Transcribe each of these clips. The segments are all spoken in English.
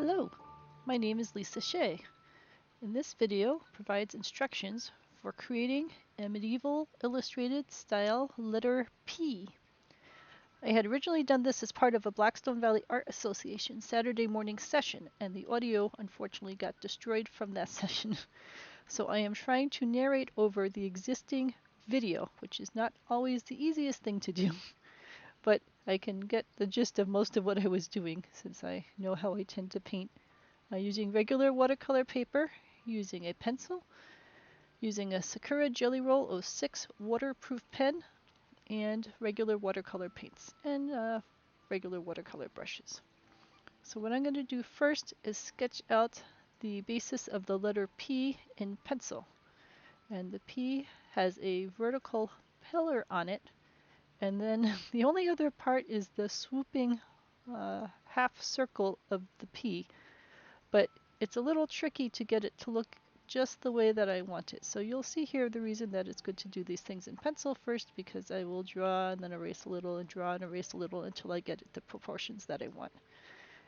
Hello, my name is Lisa Shea, and this video provides instructions for creating a medieval illustrated style letter P. I had originally done this as part of a Blackstone Valley Art Association Saturday morning session, and the audio unfortunately got destroyed from that session. So I am trying to narrate over the existing video, which is not always the easiest thing to do, but I can get the gist of most of what I was doing since I know how I tend to paint. Using regular watercolor paper, using a pencil, using a Sakura Jelly Roll 06 waterproof pen, and regular watercolor paints, and regular watercolor brushes. So what I'm going to do first is sketch out the basis of the letter P in pencil. And the P has a vertical pillar on it, and then the only other part is the swooping half circle of the P. But it's a little tricky to get it to look just the way that I want it. So you'll see here the reason that it's good to do these things in pencil first, because I will draw and then erase a little and draw and erase a little until I get the proportions that I want.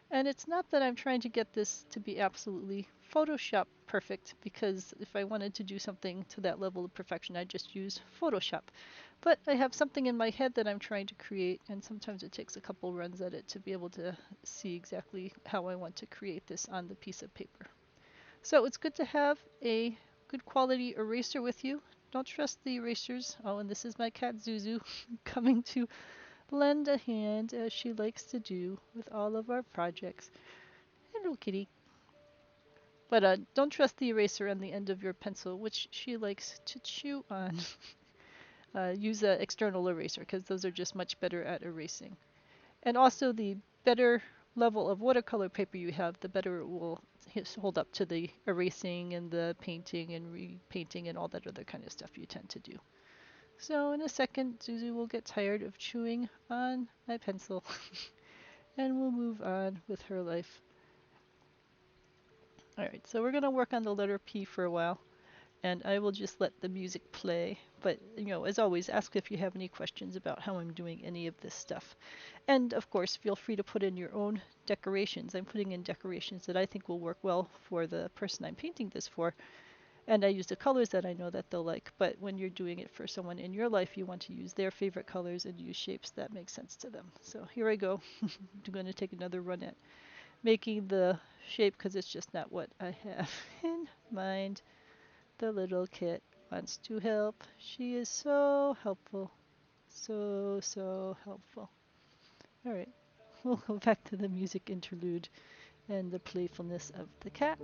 And it's not that I'm trying to get this to be absolutely Photoshop perfect, because if I wanted to do something to that level of perfection, I'd just use Photoshop. But I have something in my head that I'm trying to create, and sometimes it takes a couple runs at it to be able to see exactly how I want to create this on the piece of paper. So it's good to have a good quality eraser with you. Don't trust the erasers. Oh, and this is my cat Zuzu coming to lend a hand, as she likes to do with all of our projects. Hello, kitty. But don't trust the eraser on the end of your pencil, which she likes to chew on. Use an external eraser, because those are just much better at erasing. And also, the better level of watercolor paper you have, the better it will hold up to the erasing and the painting and repainting and all that other kind of stuff you tend to do. So in a second, Zuzu will get tired of chewing on my pencil and we'll move on with her life. Alright, so we're going to work on the letter P for a while, and I will just let the music play. But, as always, ask if you have any questions about how I'm doing any of this stuff. And, of course, feel free to put in your own decorations. I'm putting in decorations that I think will work well for the person I'm painting this for. And I use the colors that I know that they'll like. But when you're doing it for someone in your life, you want to use their favorite colors and use shapes that make sense to them. So here I go. I'm going to take another run at making the shape, because it's just not what I have in mind. The little kit wants to help. She is so helpful. So helpful. Alright, we'll go back to the music interlude and the playfulness of the cat.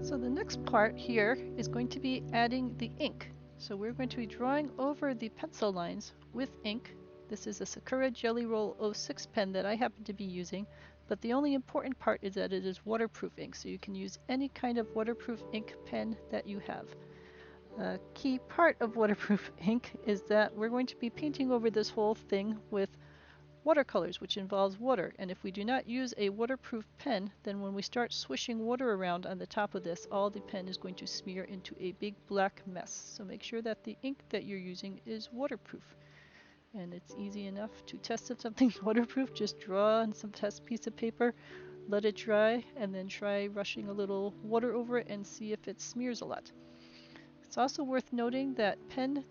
So the next part here is going to be adding the ink. So we're going to be drawing over the pencil lines with ink. This is a Sakura Jelly Roll 06 pen that I happen to be using, but the only important part is that it is waterproof ink, so you can use any kind of waterproof ink pen that you have. A key part of waterproof ink is that we're going to be painting over this whole thing with watercolors, which involves water, and if we do not use a waterproof pen, then when we start swishing water around on the top of this, all the pen is going to smear into a big black mess. So make sure that the ink that you're using is waterproof. And it's easy enough to test if something's waterproof. Just draw on some test piece of paper, let it dry, and then try rushing a little water over it and see if it smears a lot. It's also worth noting that pen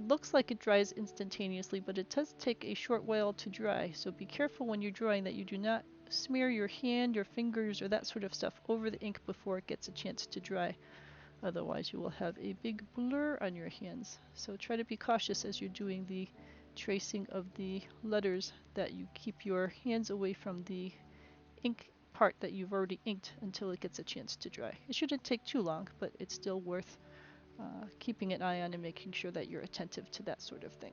looks like it dries instantaneously, but it does take a short while to dry, so be careful when you're drawing that you do not smear your hand, your fingers, or that sort of stuff over the ink before it gets a chance to dry. Otherwise you will have a big blur on your hands. So try to be cautious as you're doing the tracing of the letters, that you keep your hands away from the ink part that you've already inked until it gets a chance to dry. It shouldn't take too long, but it's still worth keeping an eye on and making sure that you're attentive to that sort of thing.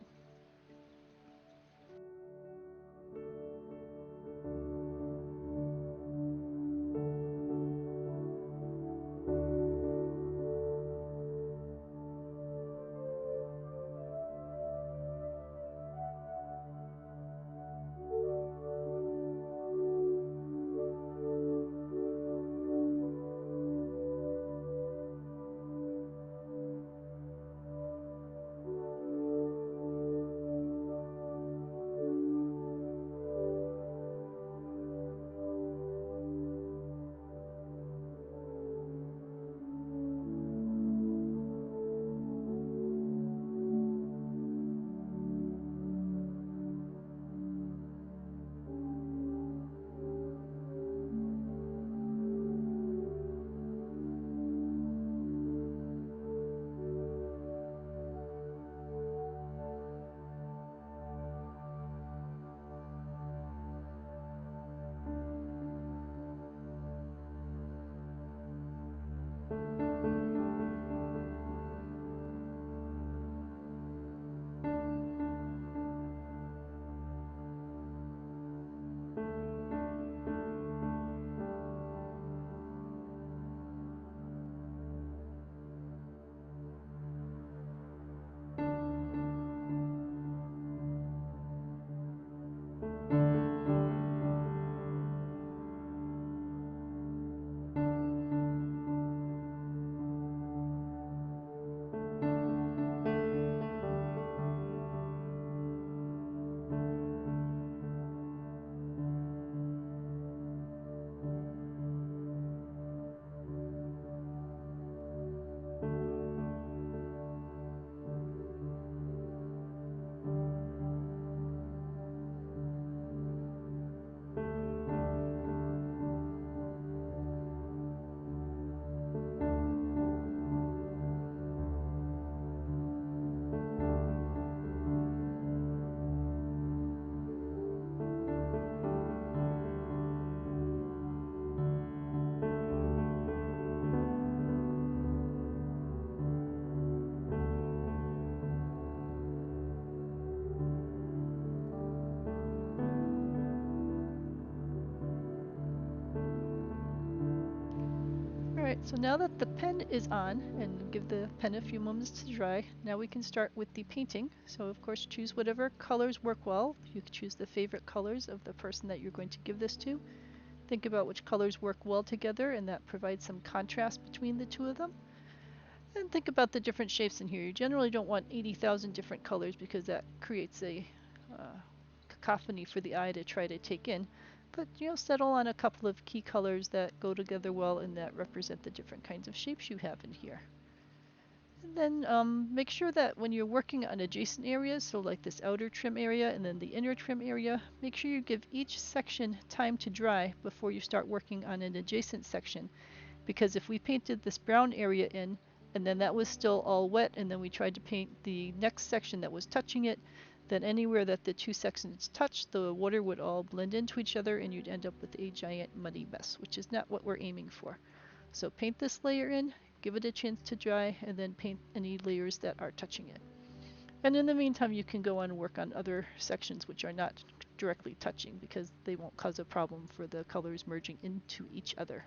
Alright, so now that the pen is on, and give the pen a few moments to dry, now we can start with the painting. So of course choose whatever colors work well. You can choose the favorite colors of the person that you're going to give this to. Think about which colors work well together, and that provides some contrast between the two of them. And think about the different shapes in here. You generally don't want 80,000 different colors because that creates a cacophony for the eye to try to take in. But settle on a couple of key colors that go together well and that represent the different kinds of shapes you have in here. And then make sure that when you're working on adjacent areas, so like this outer trim area and then the inner trim area, make sure you give each section time to dry before you start working on an adjacent section. Because if we painted this brown area in and then that was still all wet and then we tried to paint the next section that was touching it, then anywhere that the two sections touch, the water would all blend into each other and you'd end up with a giant muddy mess, which is not what we're aiming for. So paint this layer in, give it a chance to dry, and then paint any layers that are touching it. And in the meantime, you can go on and work on other sections which are not directly touching because they won't cause a problem for the colors merging into each other.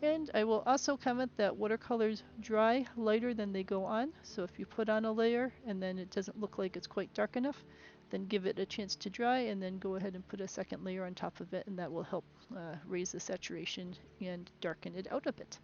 And I will also comment that watercolors dry lighter than they go on. So if you put on a layer and then it doesn't look like it's quite dark enough, then give it a chance to dry and then go ahead and put a second layer on top of it, and that will help raise the saturation and darken it out a bit.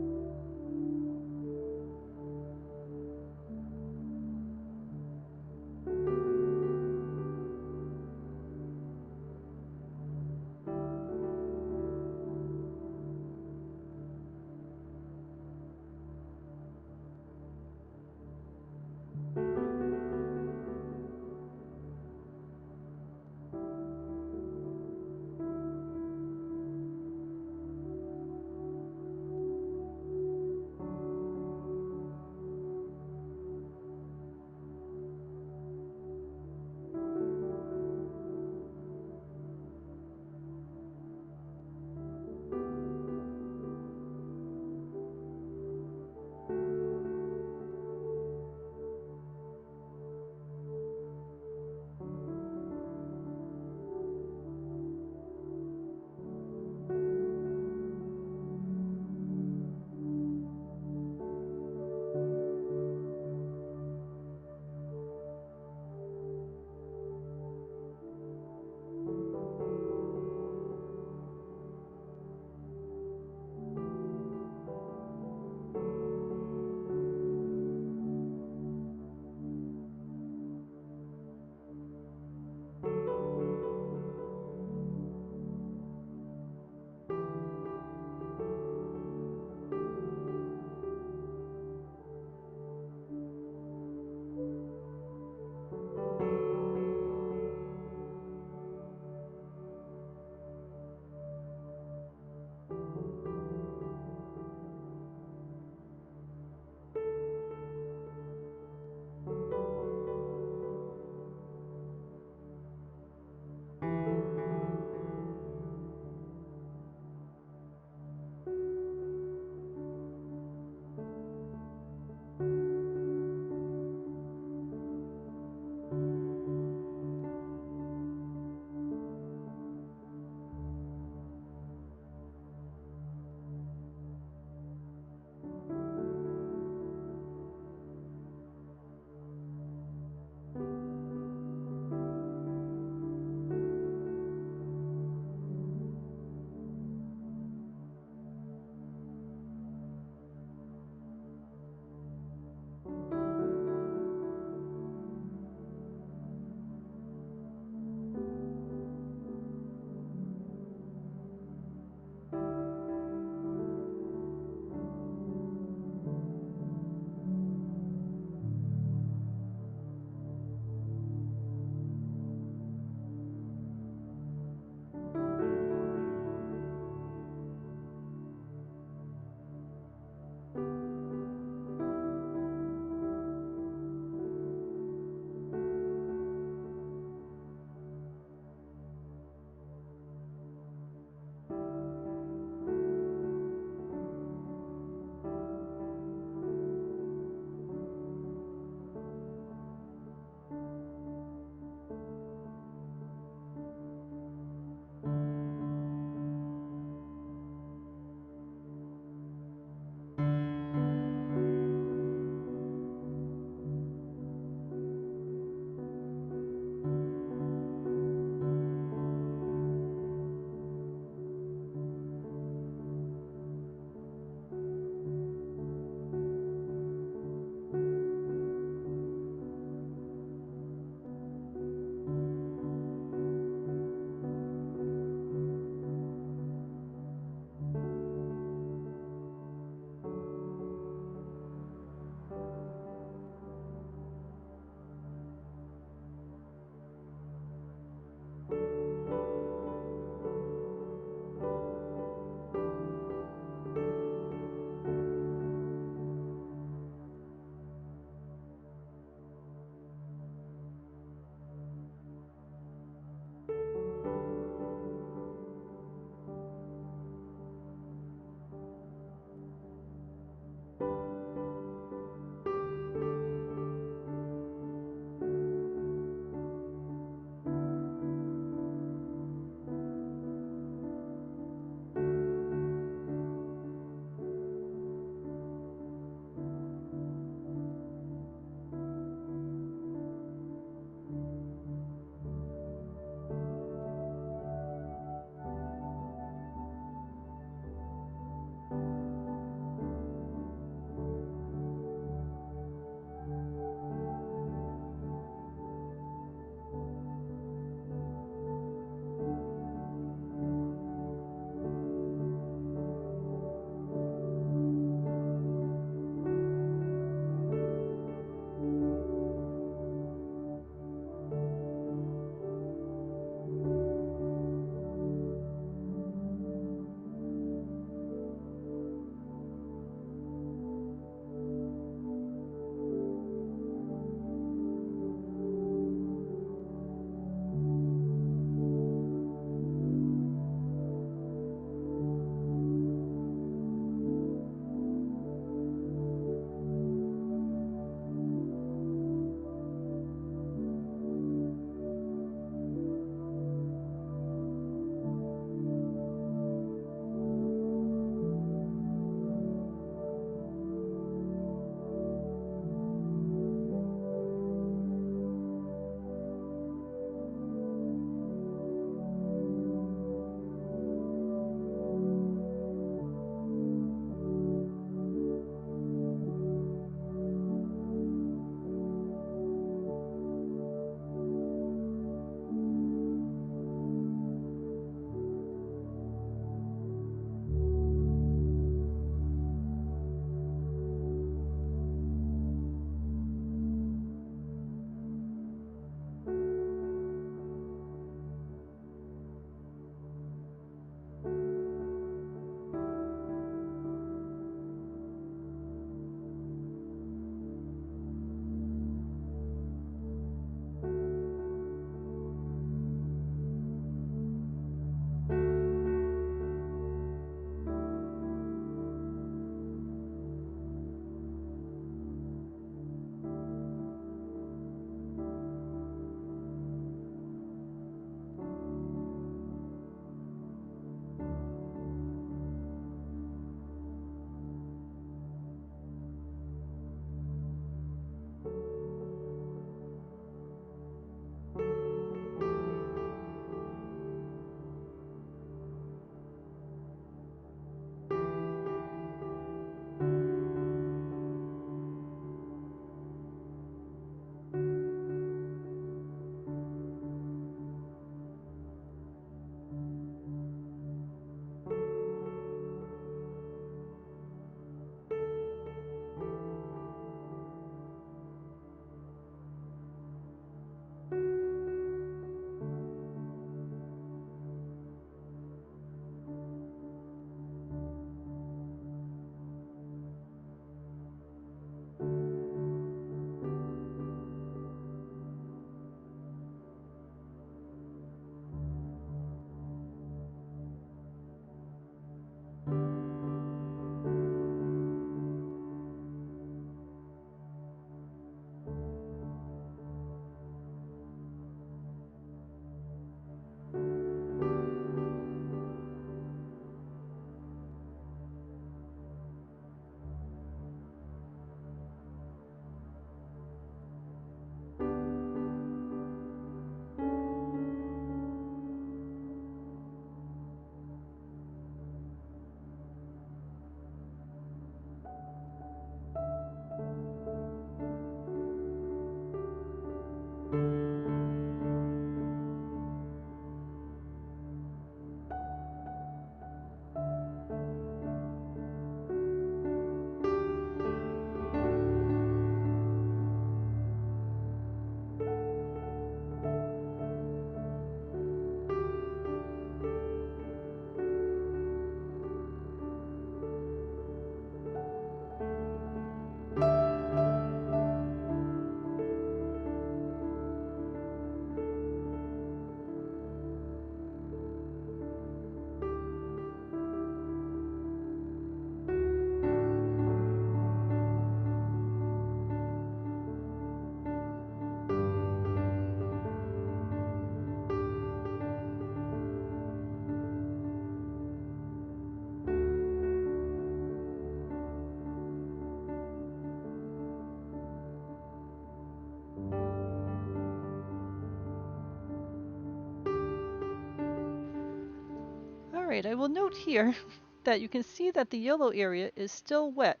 Alright, I will note here that you can see that the yellow area is still wet,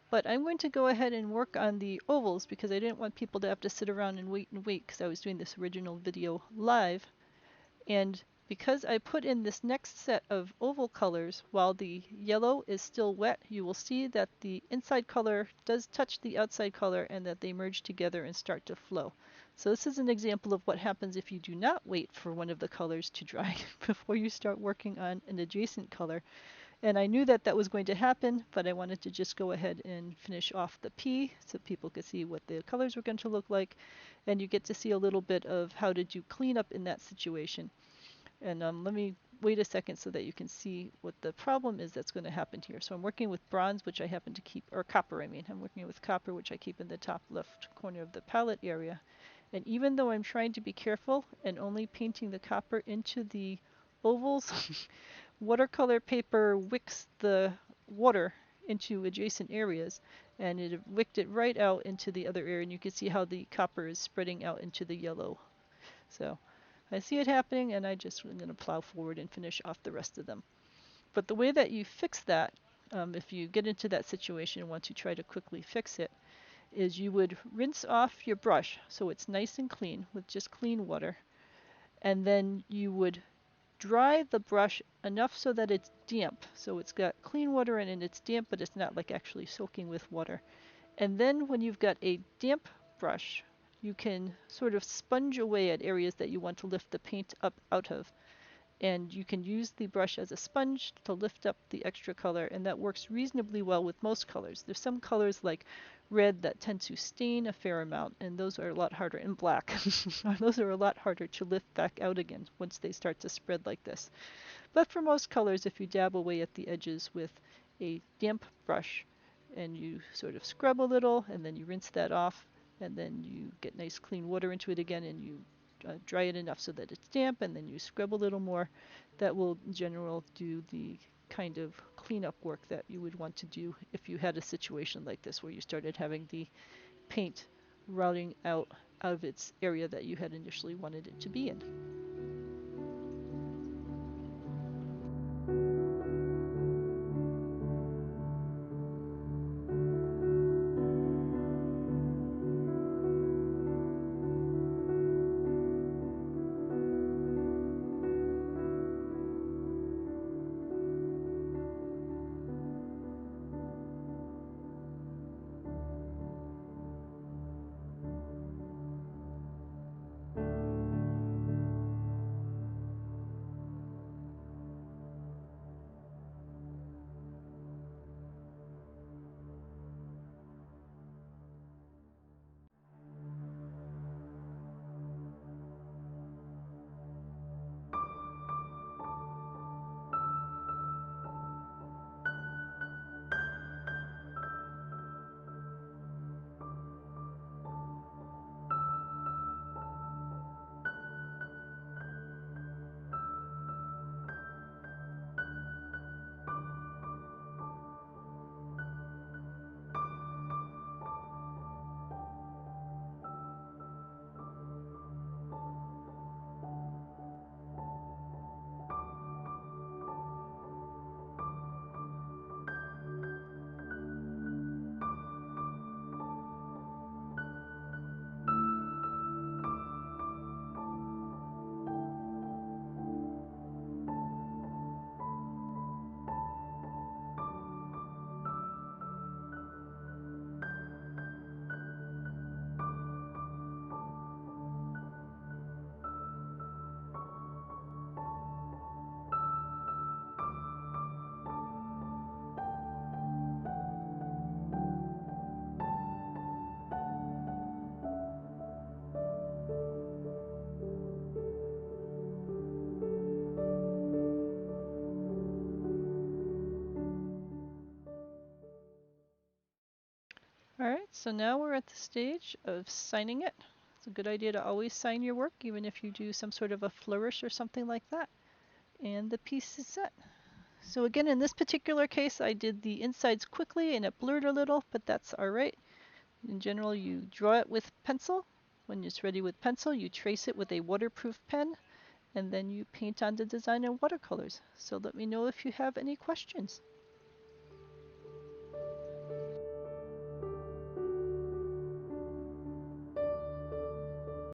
but I'm going to go ahead and work on the ovals because I didn't want people to have to sit around and wait because I was doing this original video live. And because I put in this next set of oval colors while the yellow is still wet, you will see that the inside color does touch the outside color and that they merge together and start to flow. So this is an example of what happens if you do not wait for one of the colors to dry before you start working on an adjacent color. And I knew that that was going to happen, but I wanted to just go ahead and finish off the P so people could see what the colors were going to look like. And you get to see a little bit of how to do cleanup in that situation. And let me wait a second so that you can see what the problem is that's going to happen here. So I'm working with bronze, which I happen to keep, or copper I mean. I'm working with copper, which I keep in the top left corner of the palette area. And even though I'm trying to be careful and only painting the copper into the ovals, watercolor paper wicks the water into adjacent areas, and it wicked it right out into the other area, and you can see how the copper is spreading out into the yellow. So I see it happening, and I just am going to plow forward and finish off the rest of them. But the way that you fix that, if you get into that situation and want to try to quickly fix it, is you would rinse off your brush so it's nice and clean with just clean water, and then you would dry the brush enough so that it's damp. So it's got clean water in it and it's damp, but it's not like actually soaking with water. And then when you've got a damp brush, you can sort of sponge away at areas that you want to lift the paint up out of. And you can use the brush as a sponge to lift up the extra color, and that works reasonably well with most colors. There's some colors like red that tend to stain a fair amount, and those are a lot harder, and black. Those are a lot harder to lift back out again once they start to spread like this. But for most colors, if you dab away at the edges with a damp brush and you sort of scrub a little and then you rinse that off and then you get nice clean water into it again and you dry it enough so that it's damp and then you scrub a little more, that will in general do the kind of cleanup work that you would want to do if you had a situation like this where you started having the paint routing out of its area that you had initially wanted it to be in. Alright, so now we're at the stage of signing it. It's a good idea to always sign your work, even if you do some sort of a flourish or something like that. And the piece is set. So again, in this particular case, I did the insides quickly and it blurred a little, but that's alright. In general, you draw it with pencil. When it's ready with pencil, you trace it with a waterproof pen, and then you paint on the design in watercolors. So let me know if you have any questions.